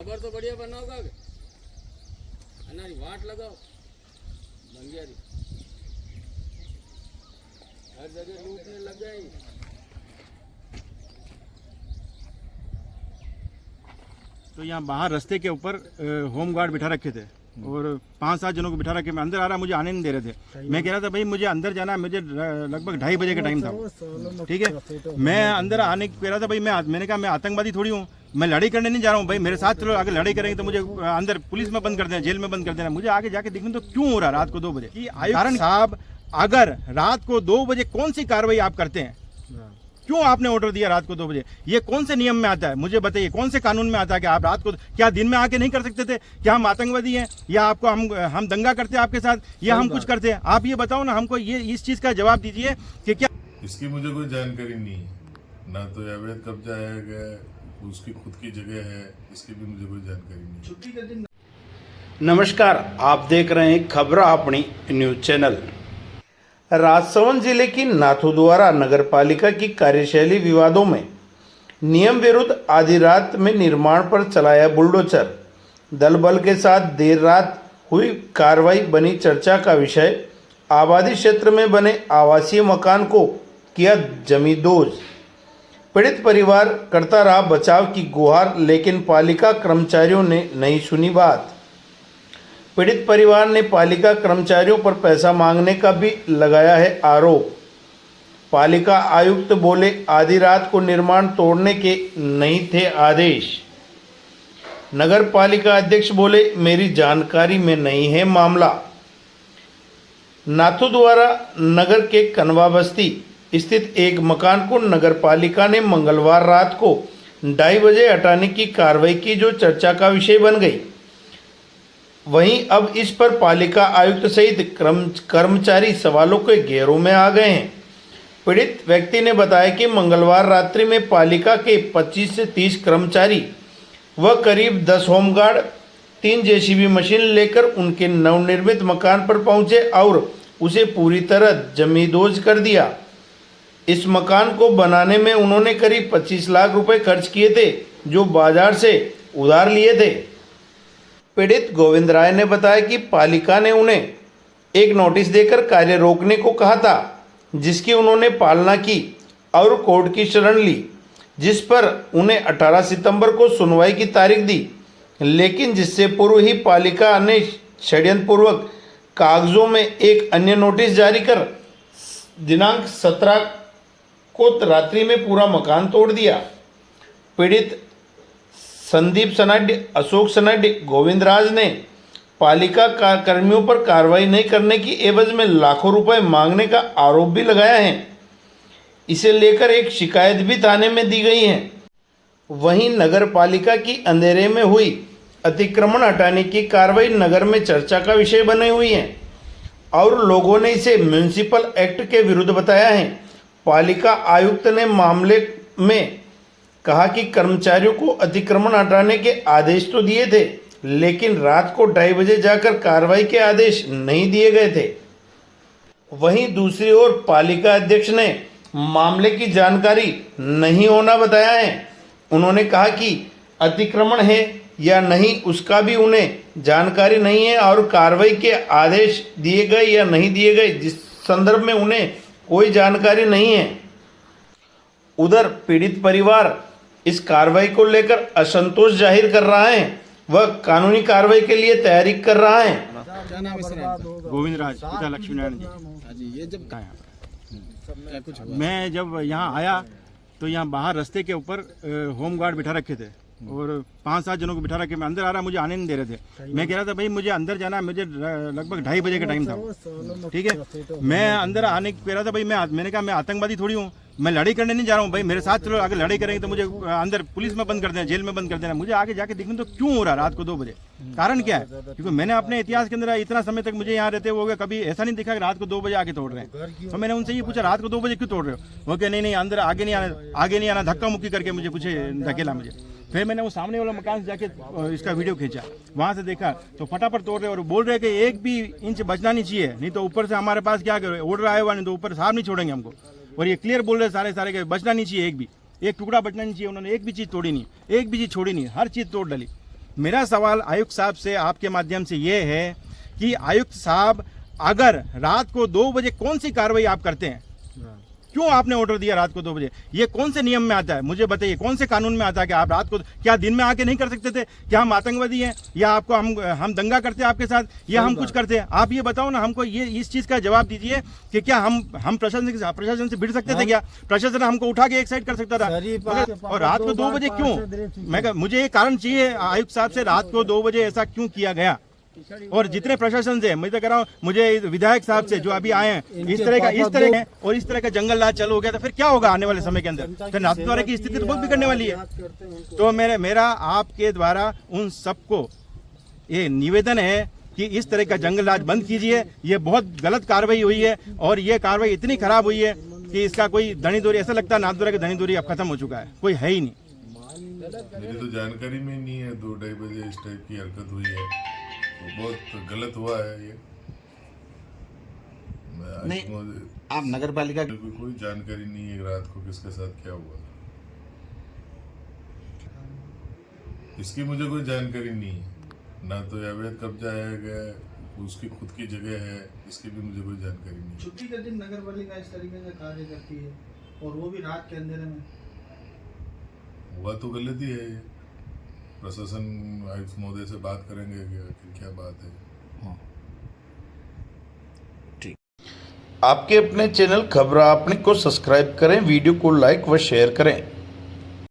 खबर तो बढ़िया बनाओगा अनारी वाट लगाओ बंगियारी हर जगह लूटने लग गए। तो यहाँ बाहर रास्ते के ऊपर होम गार्ड बिठा रखे थे और 5-7 जनों को बिठा रखे। मैं अंदर आ रहा, मुझे आने नहीं दे रहे थे। मैं कह रहा था भाई मुझे अंदर जाना है, मुझे लगभग 2:30 बजे का टाइम था। ठीक है, मैं अंदर आने कह रहा था भाई मैंने कहा मैं आतंकवादी थोड़ी हूँ, मैं लड़ाई करने नहीं जा रहा हूँ। भाई मेरे साथ चलो, अगर लड़ाई करेंगे तो मुझे अंदर पुलिस में बंद कर देना, जेल में बंद कर देना। मुझे आगे जाके देखने तो क्यों हो रहा रात को 2 बजे कि कारण साहब, अगर रात को 2 बजे कौन सी कार्रवाई आप करते हैं? क्यों आपने ऑर्डर दिया रात को 2 बजे? ये कौन से नियम में आता है? मुझे बताइए, कौन से कानून में आता है कि आप रात को, क्या दिन में आके नहीं कर सकते थे? क्या हम आतंकवादी हैं या आपको हम दंगा करते हैं आपके साथ या हम कुछ करते हैं? आप ये बताओ ना हमको, ये इस चीज का जवाब दीजिए कि क्या। इसकी मुझे कोई जानकारी नहीं है, ना तो अवैध कब्जा है, उसकी खुद की जगह है, इसकी भी मुझे कोई जानकारी नहीं। नमस्कार, आप देख रहे हैं खबर अपनी न्यूज चैनल। राजसमंद जिले की नाथूद्वारा नगर पालिका की कार्यशैली विवादों में नियम विरुद्ध आधी रात में निर्माण पर चलाया बुलडोजर। दल बल के साथ देर रात हुई कार्रवाई बनी चर्चा का विषय। आबादी क्षेत्र में बने आवासीय मकान को किया जमींदोज। पीड़ित परिवार करता रहा बचाव की गुहार, लेकिन पालिका कर्मचारियों ने नहीं सुनी बात। पीड़ित परिवार ने पालिका कर्मचारियों पर पैसा मांगने का भी लगाया है आरोप। पालिका आयुक्त बोले आधी रात को निर्माण तोड़ने के नहीं थे आदेश। नगर पालिका अध्यक्ष बोले मेरी जानकारी में नहीं है मामला। नाथूद्वारा नगर के कनवा बस्ती स्थित एक मकान को नगर पालिका ने मंगलवार रात को 2:30 बजे हटाने की कार्रवाई की, जो चर्चा का विषय बन गई। वहीं अब इस पर पालिका आयुक्त सहित कर्मचारी सवालों के घेरों में आ गए हैं। पीड़ित व्यक्ति ने बताया कि मंगलवार रात्रि में पालिका के 25 से 30 कर्मचारी व करीब 10 होमगार्ड 3 जेसीबी मशीन लेकर उनके नवनिर्मित मकान पर पहुंचे और उसे पूरी तरह जमींदोज कर दिया। इस मकान को बनाने में उन्होंने करीब 25 लाख रुपए खर्च किए थे, जो बाजार से उधार लिए थे। पीड़ित गोविंद राय ने बताया कि पालिका ने उन्हें एक नोटिस देकर कार्य रोकने को कहा था, जिसकी उन्होंने पालना की और कोर्ट की शरण ली, जिस पर उन्हें 18 सितंबर को सुनवाई की तारीख दी। लेकिन जिससे पूर्व ही पालिका ने षड्यंत्रपूर्वक कागजों में एक अन्य नोटिस जारी कर दिनांक 17 को रात्रि में पूरा मकान तोड़ दिया। पीड़ित संदीप सनाड्य, अशोक सनाड्य, गोविंद राज ने पालिका कर्मियों पर कार्रवाई नहीं करने की एवज में लाखों रुपए मांगने का आरोप भी लगाया है। इसे लेकर एक शिकायत भी थाने में दी गई है। वहीं नगर पालिका की अंधेरे में हुई अतिक्रमण हटाने की कार्रवाई नगर में चर्चा का विषय बनी हुई है और लोगों ने इसे म्युनिसिपल एक्ट के विरुद्ध बताया है। पालिका आयुक्त ने मामले में कहा कि कर्मचारियों को अतिक्रमण हटाने के आदेश तो दिए थे, लेकिन रात को 2:30 बजे जाकर कार्रवाई के आदेश नहीं दिए गए थे। वहीं दूसरी ओर पालिका अध्यक्ष ने मामले की जानकारी नहीं होना बताया है। उन्होंने कहा कि अतिक्रमण है या नहीं उसका भी उन्हें जानकारी नहीं है और कार्रवाई के आदेश दिए गए या नहीं दिए गए जिस संदर्भ में उन्हें कोई जानकारी नहीं है। उधर पीड़ित परिवार इस कार्रवाई को लेकर असंतोष जाहिर कर रहा है, वह कानूनी कार्रवाई के लिए तैयारी कर रहा है। क्या नाम है? गोविंद राज, पिता लक्ष्मी नारायण जी। हाँ जी, ये जब क्या कुछ हुआ? मैं जब यहाँ आया तो यहाँ बाहर रास्ते के ऊपर होम गार्ड बिठा रखे थे और 5-7 जनों को बिठा रखे। मैं अंदर आ रहा, मुझे आने नहीं दे रहे थे। मैं कह रहा था भाई मुझे अंदर जाना है, मुझे लगभग 2:30 बजे का टाइम था। ठीक है, मैं अंदर आने कह रहा था भाई मैंने कहा मैं आतंकवादी थोड़ी हूँ, मैं लड़ाई करने नहीं जा रहा हूँ। भाई मेरे साथ चलो, अगर लड़ाई करेंगे तो मुझे अंदर पुलिस में बंद कर देना, जेल में बंद कर देना। मुझे आगे जाके देखने तो क्यों हो रहा रात को 2 बजे? कारण क्या है? क्योंकि मैंने अपने इतिहास के अंदर इतना समय तक मुझे यहाँ रहते हुए कभी ऐसा नहीं देखा कि रात को 2 बजे आके तोड़ रहे हैं। तो मैंने उनसे ये पूछा रात को 2 बजे क्यों तोड़ रहे हो? वो कहे नहीं अंदर आगे नहीं आना, धक्का मुक्की करके मुझे पूछे, धकेला मुझे। फिर मैंने वो सामने वाला मकान से जाके इसका वीडियो खींचा, वहां से देखा तो फटाफट तोड़ रहे और बोल रहे कि 1 भी इंच बचना नहीं चाहिए, नहीं तो ऊपर से हमारे पास क्या करो ऑर्डर आया हुआ, नहीं तो ऊपर साहब नहीं छोड़ेंगे हमको। और ये क्लियर बोल रहे सारे के बचना नहीं चाहिए, एक टुकड़ा बचना नहीं चाहिए। उन्होंने एक भी चीज़ तोड़ी नहीं, एक भी चीज़ छोड़ी नहीं, हर चीज़ तोड़ डाली। मेरा सवाल आयुक्त साहब से आपके माध्यम से ये है कि आयुक्त साहब अगर रात को 2 बजे कौन सी कार्रवाई आप करते हैं, क्यों आपने ऑर्डर दिया रात को 2 बजे? ये कौन से नियम में आता है मुझे बताइए, कौन से कानून में आता है कि आप रात को, क्या दिन में आके नहीं कर सकते थे? क्या हम आतंकवादी हैं या आपको हम दंगा करते हैं आपके साथ या हम कुछ करते हैं? आप ये बताओ ना हमको, ये इस चीज़ का जवाब दीजिए कि क्या हम प्रशासन से भिड़ सकते थे? क्या प्रशासन हमको उठा के एक साइड कर सकता था? और रात को 2 बजे क्यों? मुझे ये कारण चाहिए आयुक्त साहब से, रात को 2 बजे ऐसा क्यों किया गया? और जितने प्रशासन से मैं तो कह रहा हूँ, मुझे विधायक साहब से जो अभी आए हैं, इस तरह का जंगल राज चालू हो गया, तो फिर क्या होगा आने वाले समय के अंदर? फिर नाथद्वारा की स्थिति तो बहुत बिगड़ने वाली है। तो मेरा आपके द्वारा उन सबको ये निवेदन है कि इस तरह का जंगल राज बंद कीजिए। ये बहुत गलत कार्रवाई हुई है और ये कार्रवाई इतनी खराब हुई है कि इसका कोई धनी दूरी, ऐसा लगता है नाथद्वारा की धनी दूरी अब खत्म हो चुका है, कोई है ही नहीं। मेरी तो जानकारी में नहीं है 2-2:30 बजे इस टाइप की हरकत हुई है, तो बहुत गलत हुआ है ये। नहीं, आप नगर पालिका कोई जानकारी नहीं है रात को किसके साथ क्या हुआ, इसकी मुझे कोई जानकारी नहीं है। ना तो अवैध कब्जा है गया, उसकी खुद की जगह है, इसकी भी मुझे कोई जानकारी नहीं। छुट्टी के दिन नगर पालिका इस तरीके से कार्य करती है और वो भी रात के अंधेरे में, हुआ तो गलती है ये। प्रशासन आयुक्त महोदय से बात करेंगे कि क्या बात है। आपके अपने चैनल खबर आपने को सब्सक्राइब करें, वीडियो को लाइक व शेयर करें।